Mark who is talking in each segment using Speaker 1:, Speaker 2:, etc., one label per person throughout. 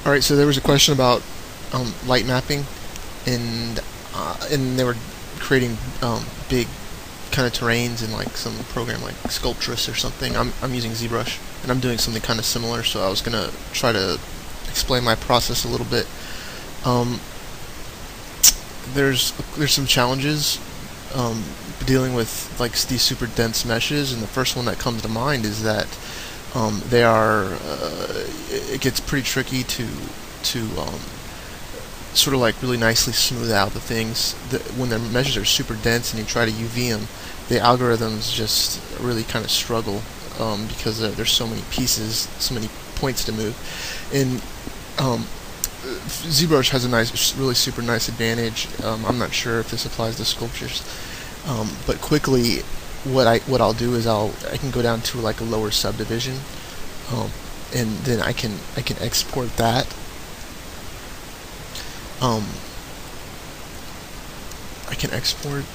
Speaker 1: Alright, so there was a question about light mapping, and they were creating big kind of terrains in like some program like Sculptress or something. I'm using ZBrush, and I'm doing something kind of similar, so I was gonna try to explain my process a little bit. There's some challenges dealing with like these super dense meshes, and the first one that comes to mind is that it gets pretty tricky to sort of like really nicely smooth out the things when the meshes are super dense and you try to UV them. The algorithms just really kind of struggle because there's so many pieces, so many points to move. And ZBrush has a nice, really super nice advantage. I'm not sure if this applies to sculptures, but quickly, what I'll do is I can go down to like a lower subdivision, and then I can export that. I can export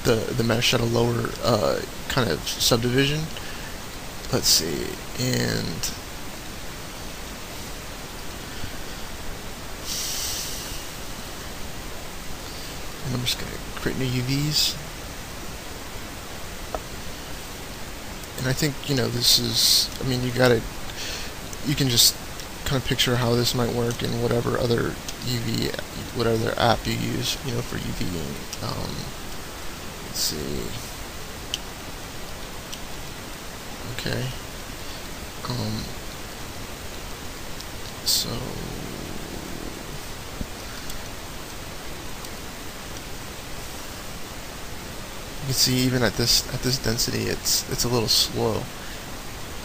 Speaker 1: the mesh at a lower kind of subdivision. Let's see, and I'm just going to create new UVs. And I think, this is, you can just kind of picture how this might work in whatever other whatever app you use, for UVing. Let's see. Okay. So you can see even at this density, it's a little slow.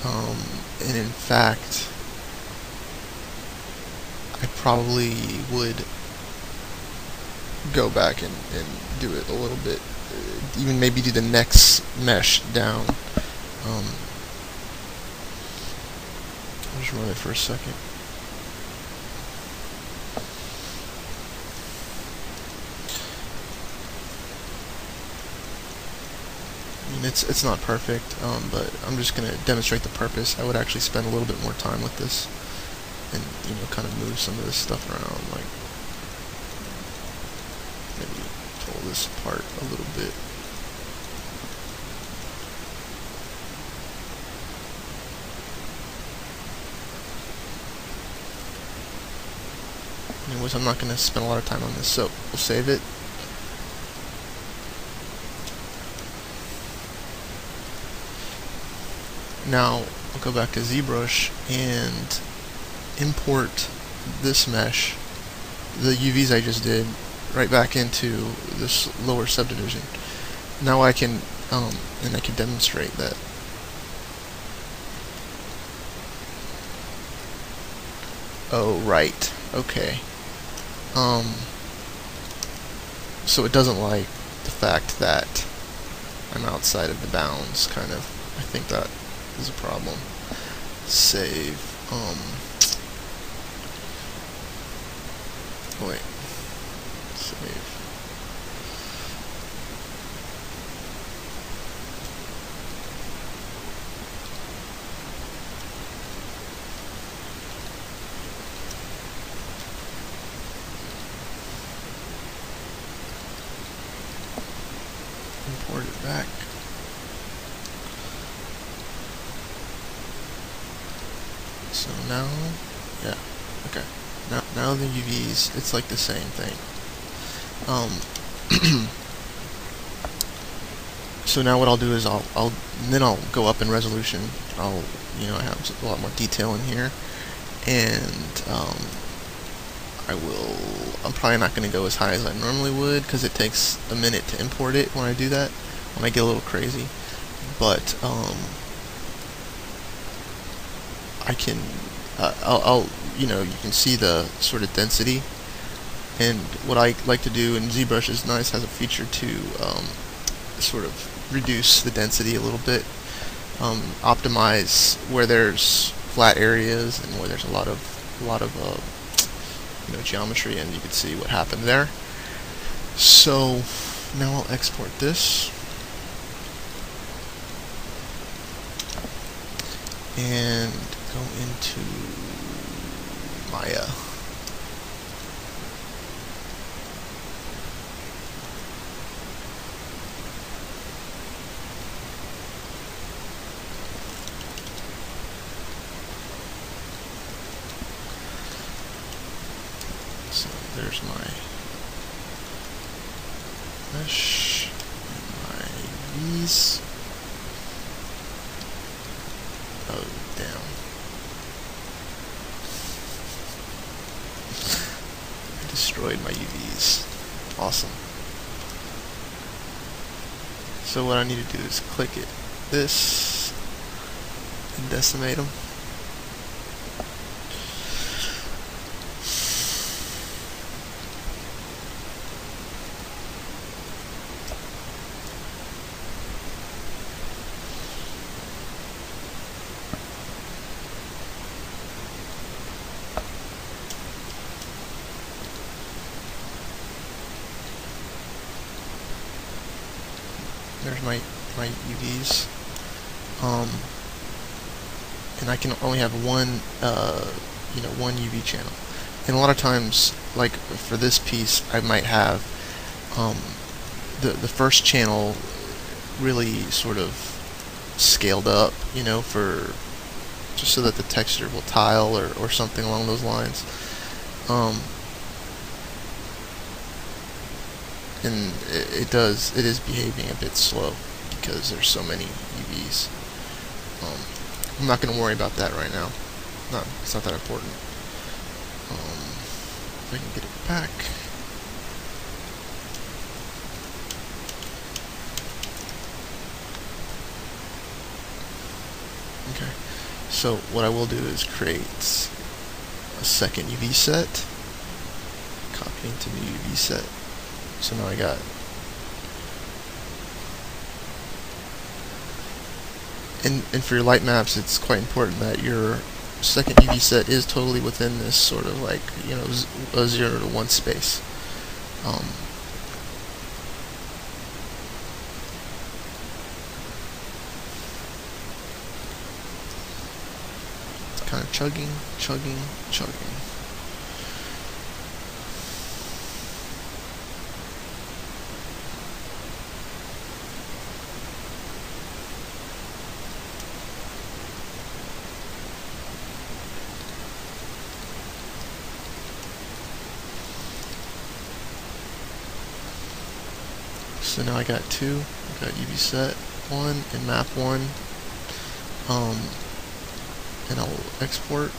Speaker 1: And in fact, I probably would go back and do it a little bit, even maybe do the next mesh down. I'll just run it for a second. It's not perfect, but I'm just going to demonstrate the purpose. I would actually spend a little bit more time with this and, kind of move some of this stuff around, like maybe pull this apart a little bit. Anyways, I'm not going to spend a lot of time on this, so we'll save it. Now, I'll go back to ZBrush and import this mesh, the UVs I just did, right back into this lower subdivision. Now I can, and I can demonstrate that. Oh, right. Okay. So it doesn't like the fact that I'm outside of the bounds, kind of. I think that is a problem. Save. Wait. Save. Import it back. So now, yeah, okay. Now the UVs, it's like the same thing. So now what I'll do is then I'll go up in resolution. I have a lot more detail in here, and I'm probably not going to go as high as I normally would because it takes a minute to import it when I do that, when I get a little crazy. But I can, you can see the sort of density, and what I like to do, and ZBrush is nice, has a feature to sort of reduce the density a little bit, optimize where there's flat areas and where there's a lot of geometry, and you can see what happened there. So now I'll export this. and go into Maya. So there's my mesh and my UVs. Oh, damn. I destroyed my UVs. Awesome. So what I need to do is click this and decimate them. There's my UVs, and I can only have one one UV channel. And a lot of times, like for this piece, I might have the first channel really sort of scaled up, for just so that the texture will tile or something along those lines. And it is behaving a bit slow because there's so many UVs. I'm not going to worry about that right now. It's not that important. If I can get it back. Okay. So what I will do is create a second UV set. Copy into the UV set. So now I got and for your light maps, it's quite important that your second UV set is totally within this sort of like a 0 to 1 space. It's kind of chugging. So now I got two. I got UV set 1 and map 1. And I'll export.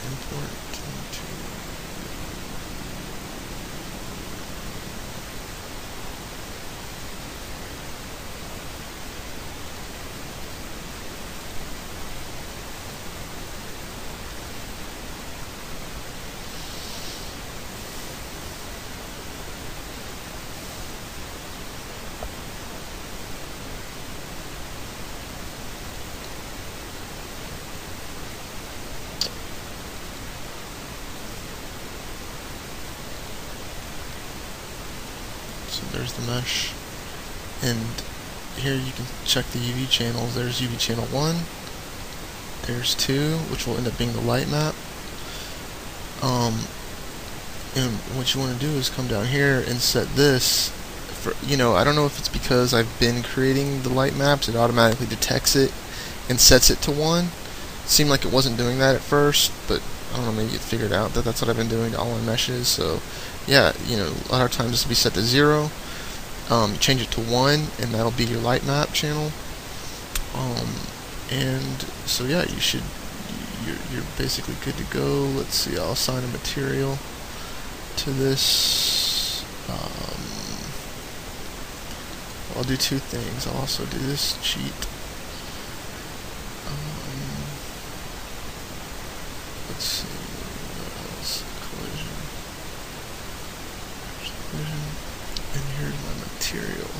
Speaker 1: Import into so there's the mesh, and here you can check the UV channels. There's UV channel 1, there's 2, which will end up being the light map. And what you want to do is come down here and set this for, I don't know if it's because I've been creating the light maps, it automatically detects it and sets it to 1. It seemed like it wasn't doing that at first, but I don't know, maybe it figured out that that's what I've been doing to all my meshes. So yeah, a lot of times this will be set to 0. Change it to 1, and that'll be your light map channel. And so yeah, you're basically good to go. Let's see, I'll assign a material to this. I'll do two things. I'll also do this cheat. Let's see, what else? Collision. There's collision. And here's my material.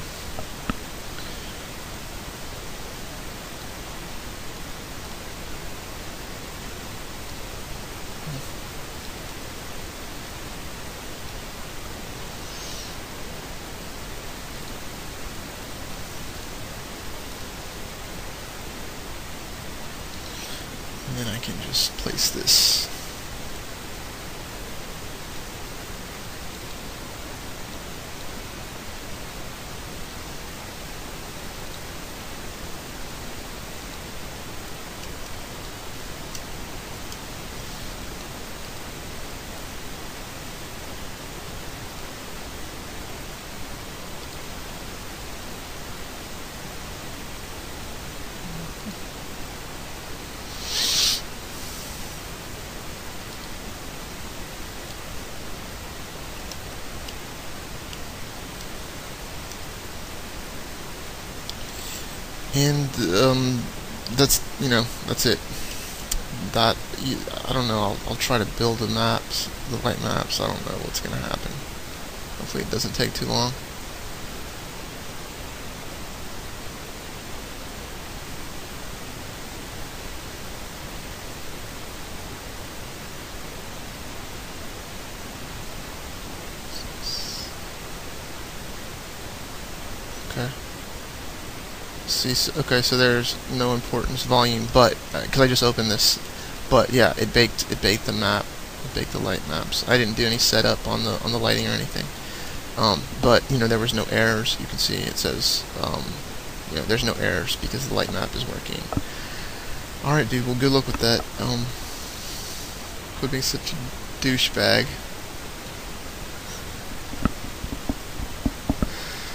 Speaker 1: And then I can just place this. And that's that's it. That I don't know. I'll try to build the maps, the light maps. I don't know what's gonna happen. Hopefully, it doesn't take too long. Okay. See, okay, so there's no importance volume, but because I just opened this, but yeah, it baked the map, it baked the light maps. I didn't do any setup on the lighting or anything, but there was no errors. You can see it says there's no errors because the light map is working. All right, dude. Well, good luck with that. Quit being such a douchebag.